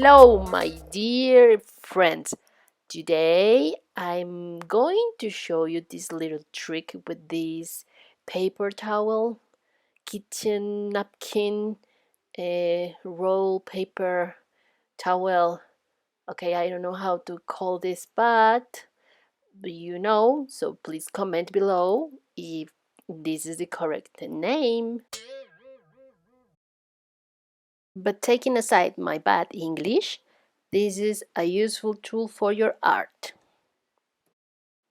Hello, my dear friends. Today I'm going to show you this little trick with this paper towel, kitchen napkin, roll paper towel. Okay, I don't know how to call this, but you know, so please comment below if this is the correct name. But taking aside my bad English, this is a useful tool for your art.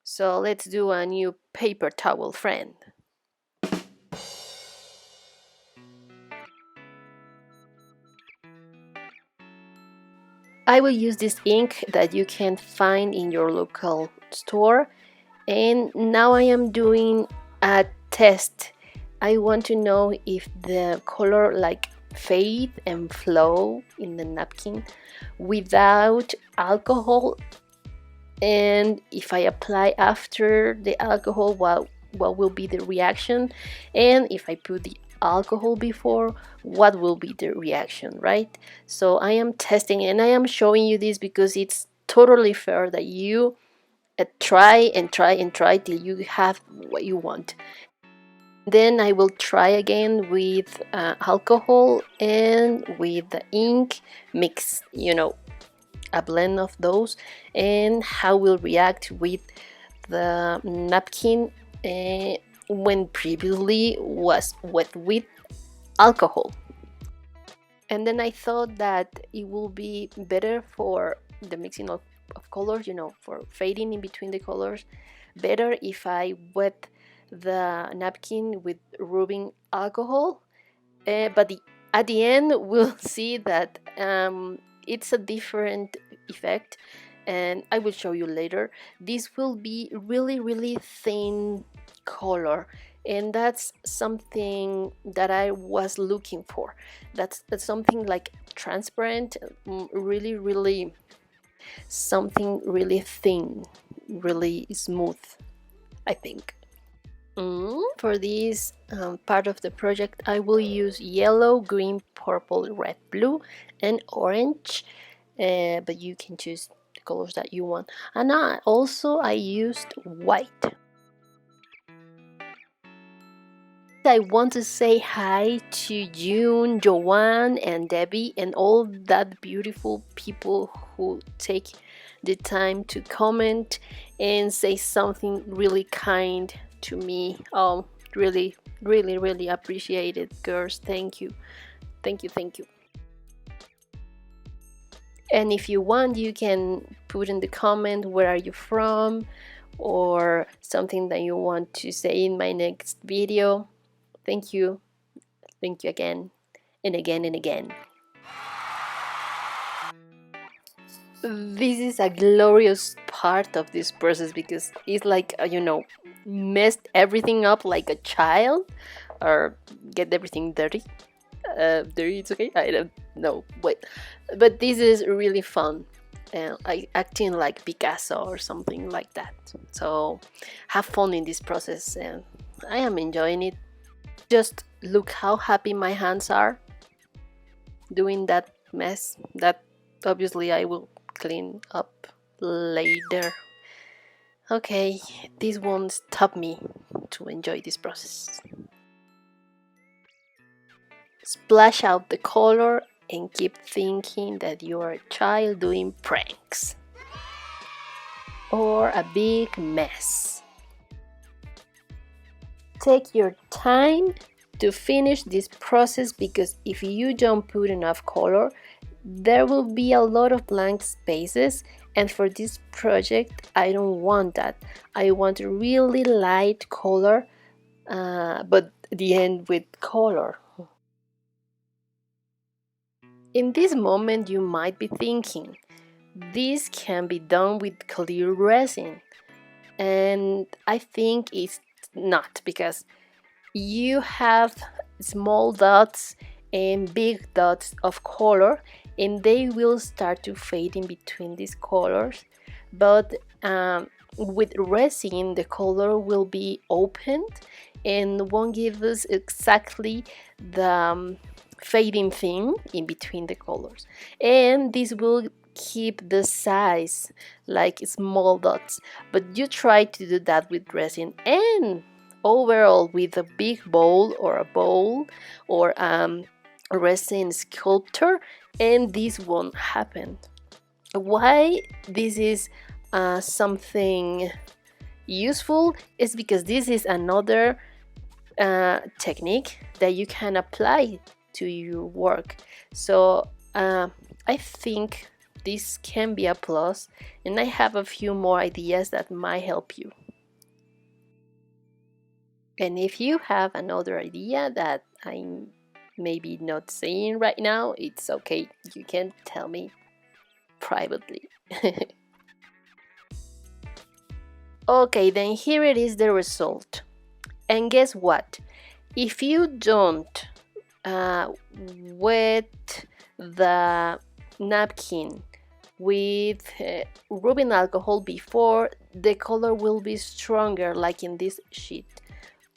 So let's do a new paper towel friend. I will use this ink that you can find in your local store, and now I am doing a test. I want to know if the color fade and flow in the napkin without alcohol, and if I apply after the alcohol, what will be the reaction, and if I put the alcohol before, what will be the reaction, right? So I am testing and I am showing you this because it's totally fair that you try and try and try till you have what you want. Then I will try again with alcohol and with the ink mix, a blend of those, and how will react with the napkin when previously was wet with alcohol. And then I thought that it will be better for the mixing of colors, for fading in between the colors, better if I wet the napkin with rubbing alcohol. But at the end we'll see that it's a different effect, and I will show you later. This will be really thin color, and that's something that I was looking for. That's something like transparent, really something really thin, really smooth, I think. For this part of the project, I will use yellow, green, purple, red, blue, and orange, but you can choose the colors that you want. And I used white. I want to say hi to June, Joanne, and Debbie, and all that beautiful people who take the time to comment and say something really kind to me. Oh, really appreciate it, girls. Thank you. And if you want, you can put in the comment where are you from, or something that you want to say in my next video. Thank you again and again and again. This is a glorious part of this process because it's like, messed everything up like a child, or get everything dirty. Dirty, it's okay. I don't know. Wait, but this is really fun. Acting like Picasso or something like that. So have fun in this process, and I am enjoying it. Just look how happy my hands are doing that mess that obviously I will clean up later. Okay, this won't stop me to enjoy this process. Splash out the color and keep thinking that you are a child doing pranks or a big mess. Take your time to finish this process, because if you don't put enough color, there will be a lot of blank spaces, and for this project I don't want that. I want a really light color, but the end with color. In this moment you might be thinking, this can be done with clear resin, and I think it's not, because you have small dots and big dots of color, and they will start to fade in between these colors, but with resin the color will be opened and won't give us exactly the fading thing in between the colors, and this will keep the size like small dots. But you try to do that with resin, and overall with a big bowl or a bowl or a resin sculptor, and this won't happen. Why this is something useful is because this is another technique that you can apply to your work. So I think this can be a plus, and I have a few more ideas that might help you. And if you have another idea that I'm maybe not saying right now, it's okay. You can tell me privately. Okay, then here it is, the result. And guess what? If you don't wet the napkin with rubbing alcohol before, the color will be stronger, like in this sheet,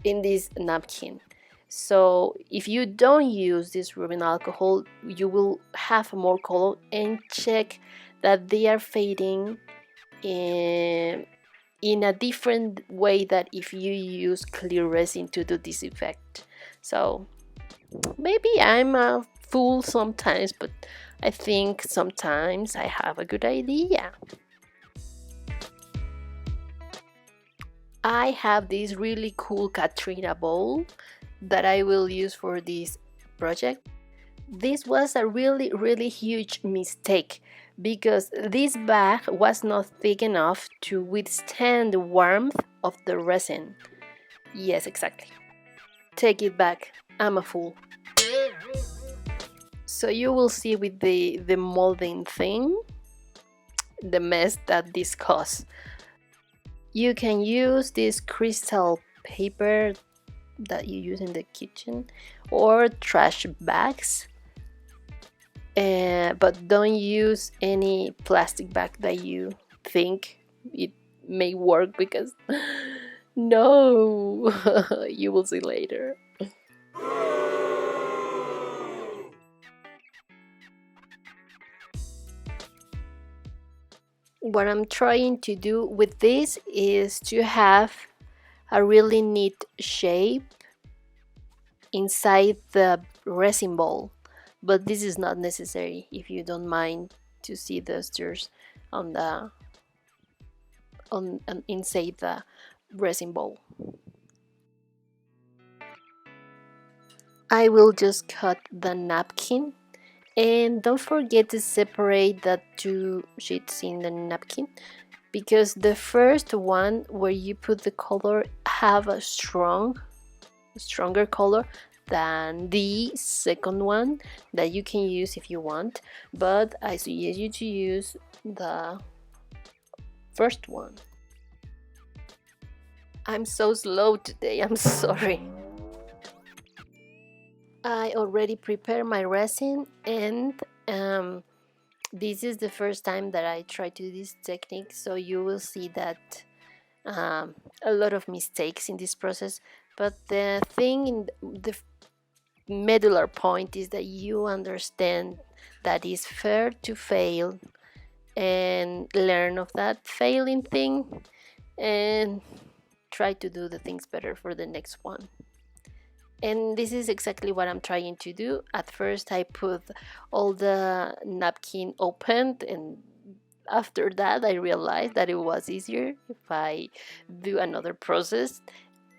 in this napkin. So if you don't use this rubbing alcohol, you will have more color, and check that they are fading in a different way that if you use clear resin to do this effect. So maybe I'm a fool sometimes, but I think sometimes I have a good idea. I have this really cool Katrina bowl that I will use for this project. This was a really huge mistake because this bag was not thick enough to withstand the warmth of the resin. Yes, exactly. Take it back. I'm a fool. So you will see with the molding thing the mess that this caused. You can use this crystal paper that you use in the kitchen or trash bags, but don't use any plastic bag that you think it may work, because no, you will see later. What I'm trying to do with this is to have a really neat shape inside the resin bowl, but this is not necessary if you don't mind to see the stirs on the on inside the resin bowl. I will just cut the napkin, and don't forget to separate the two sheets in the napkin, because the first one where you put the color have a stronger color than the second one that you can use if you want, but I suggest you to use the first one. I'm so slow today, I'm sorry. I already prepared my resin, and this is the first time that I try to do this technique, so you will see that a lot of mistakes in this process. But the thing, in the medular point, is that you understand that it's fair to fail and learn of that failing thing and try to do the things better for the next one. And this is exactly what I'm trying to do. At first I put all the napkin opened, and after that I realized that it was easier if I do another process,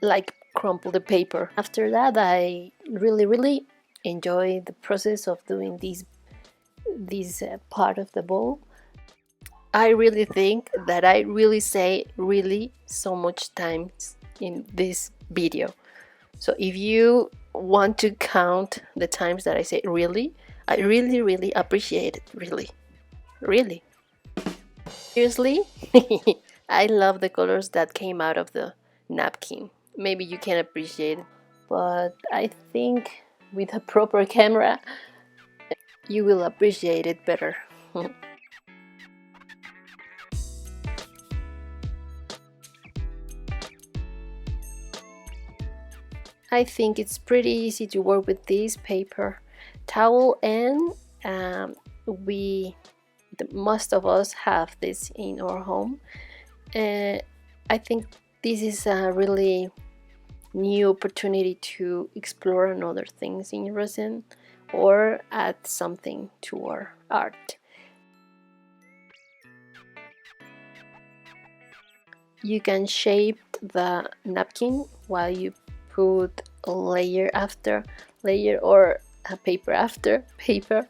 like crumple the paper. After that I really enjoy the process of doing this part of the bowl. I really think that I really say really so much times in this video. So if you want to count the times that I say really, I really appreciate it. Really. Seriously, I love the colors that came out of the napkin. Maybe you can appreciate it, but I think with a proper camera, you will appreciate it better. I think it's pretty easy to work with this paper. towel, and we most of us have this in our home. I think this is a really new opportunity to explore another things in resin or add something to our art. You can shape the napkin while you put layer after layer or a paper after paper,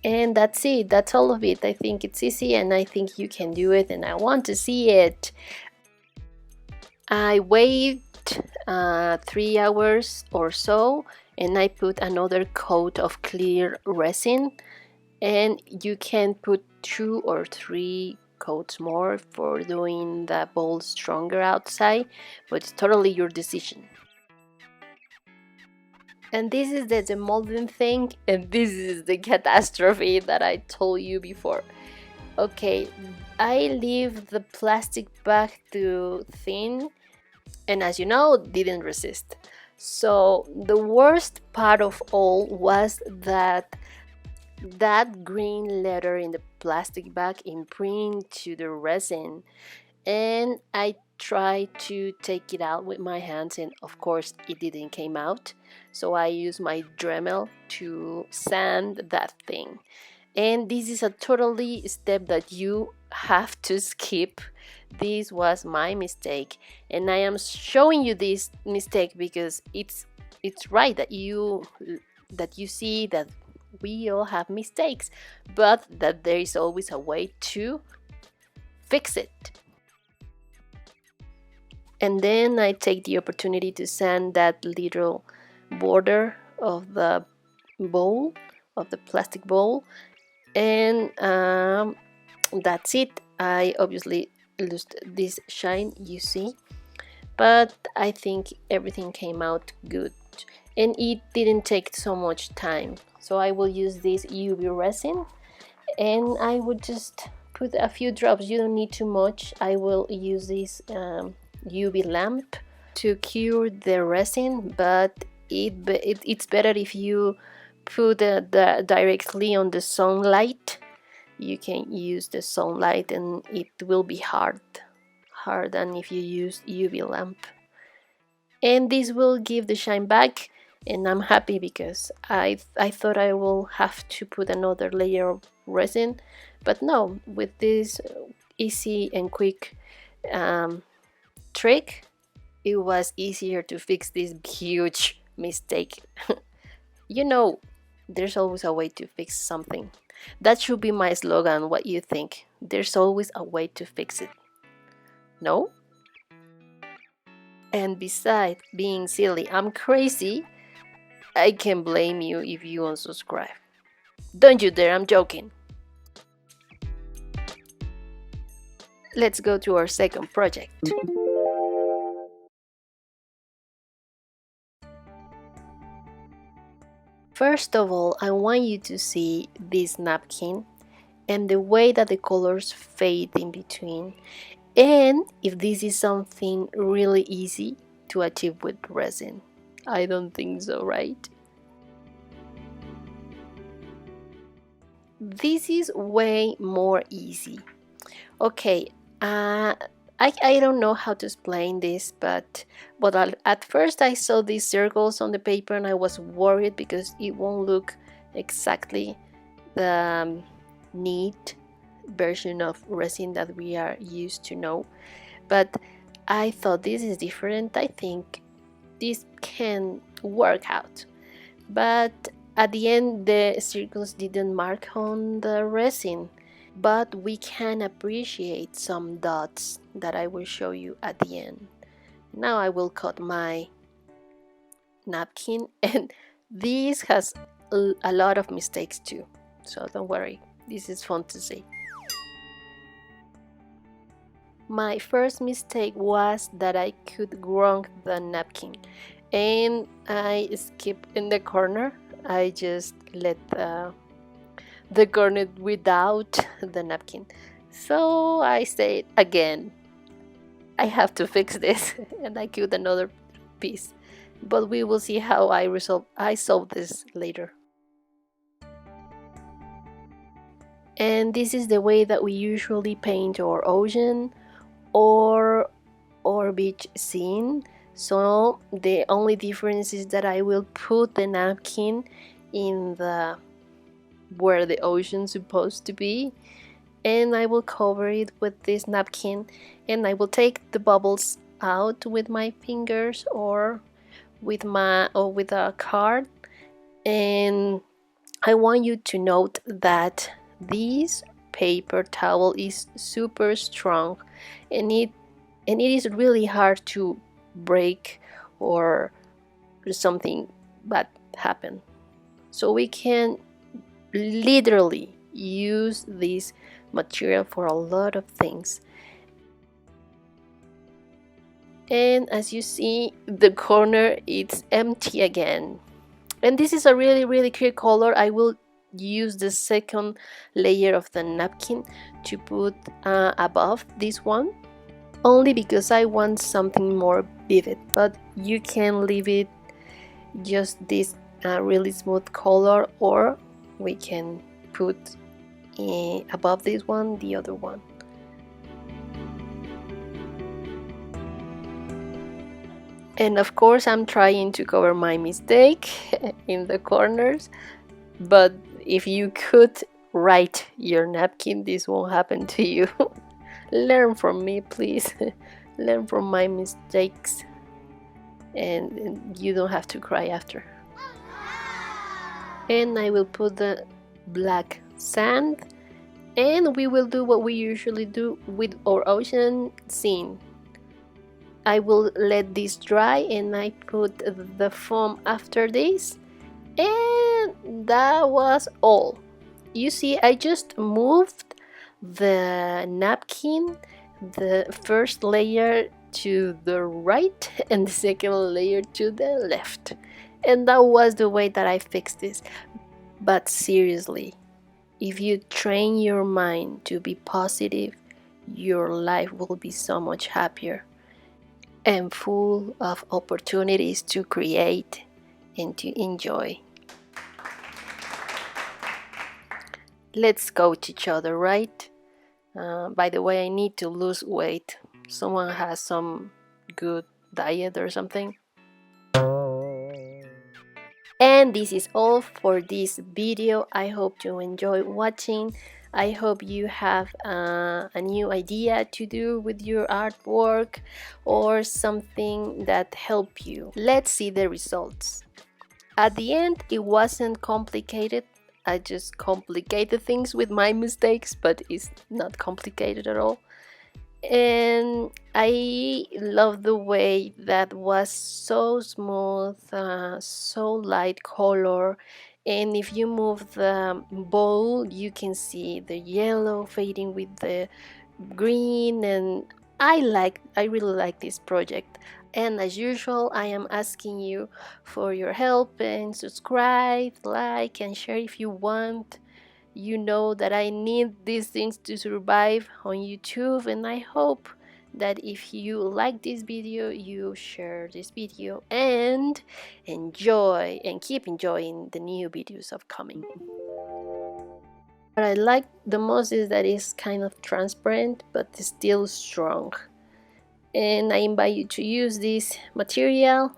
and that's it. That's all of it. I think it's easy and I think you can do it, and I want to see it. I wait 3 hours or so, and I put another coat of clear resin, and you can put 2 or 3 coats more for doing the bowl stronger outside, but it's totally your decision. And this is the demolding thing, and this is the catastrophe that I told you before. Okay, I leave the plastic bag to thin, and as you know, didn't resist. So the worst part of all was that green letter in the plastic bag imprinted to the resin, and I tried to take it out with my hands, and of course it didn't came out. So I used my Dremel to sand that thing, and this is a totally step that you have to skip. This was my mistake, and I am showing you this mistake because it's right that you see that we all have mistakes, but that there is always a way to fix it. And then I take the opportunity to sand that little border of the bowl, of the plastic bowl, and that's it. I obviously lost this shine, you see, but I think everything came out good, and it didn't take so much time. So I will use this UV resin, and I would just put a few drops. You don't need too much. I will use this UV lamp to cure the resin, but it's better if you put directly on the sunlight. You can use the sunlight and it will be hard than if you use UV lamp, and this will give the shine back. And I'm happy because I thought I will have to put another layer of resin, but no, with this easy and quick trick, it was easier to fix this huge mistake. You know, there's always a way to fix something. That should be my slogan. What you think? There's always a way to fix it. No? And besides being silly, I'm crazy. I can blame you if you unsubscribe. Don't you dare, I'm joking. Let's go to our second project. First of all, I want you to see this napkin and the way that the colors fade in between, and if this is something really easy to achieve with resin. I don't think so, right? This is way more easy. Okay, I don't know how to explain this, but at first I saw these circles on the paper and I was worried because it won't look exactly the neat version of resin that we are used to know. But I thought this is different. I think this can work out. But at the end, the circles didn't mark on the resin, but we can appreciate some dots that I will show you at the end. Now I will cut my napkin, and this has a lot of mistakes too, so don't worry, this is fun to see. My first mistake was that I could wrong the napkin, and I skipped in the corner. I just let the corner without the napkin. So I said again, I have to fix this, and I cut another piece. But we will see how I solve this later. And this is the way that we usually paint our ocean or beach scene. So the only difference is that I will put the napkin in the where the ocean's supposed to be, and I will cover it with this napkin, and I will take the bubbles out with my fingers or with a card. And I want you to note that this paper towel is super strong, and it is really hard to break or something bad happen. So we can literally use this material for a lot of things. And as you see, the corner it's empty again. And this is a really clear color. I will use the second layer of the napkin to put above this one, only because I want something more vivid, but you can leave it just this really smooth color, or we can put above this one the other one. And of course I'm trying to cover my mistake in the corners, but if you could write your napkin, this won't happen to you. Learn from me, please. Learn from my mistakes, and you don't have to cry after. And I will put the black sand, and we will do what we usually do with our ocean scene. I will let this dry, and I put the foam after this, and that was all. You see, I just moved the napkin, the first layer to the right and the second layer to the left, and that was the way that I fixed this. But seriously, if you train your mind to be positive, your life will be so much happier and full of opportunities to create and to enjoy. Let's coach each other, right? By the way, I need to lose weight. Someone has some good diet or something? And this is all for this video. I hope you enjoy watching. I hope you have a new idea to do with your artwork or something that help you. Let's see the results. At the end, it wasn't complicated. I just complicated things with my mistakes, but it's not complicated at all. And I love the way that was so smooth, so light color. And if you move the bowl, you can see the yellow fading with the green, and I really like this project. And as usual, I am asking you for your help, and subscribe, like, and share if you want. You know that I need these things to survive on YouTube, and I hope that if you like this video, you share this video and enjoy and keep enjoying the new videos upcoming. What I like the most is that it's kind of transparent but still strong, and I invite you to use this material.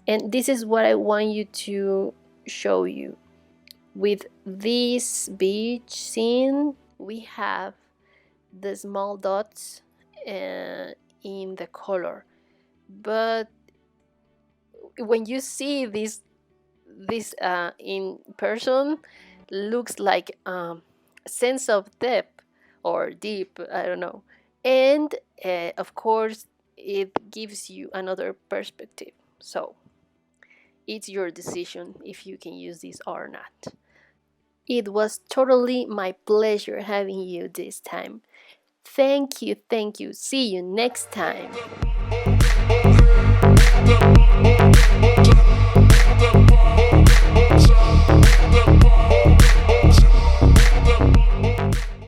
And this is what I want you to show you. With this beach scene, we have the small dots in the color, but when you see this in person, looks like sense of depth or deep, I don't know. And of course it gives you another perspective, so it's your decision if you can use this or not. It was totally my pleasure having you this time. Thank you, thank you. See you next time.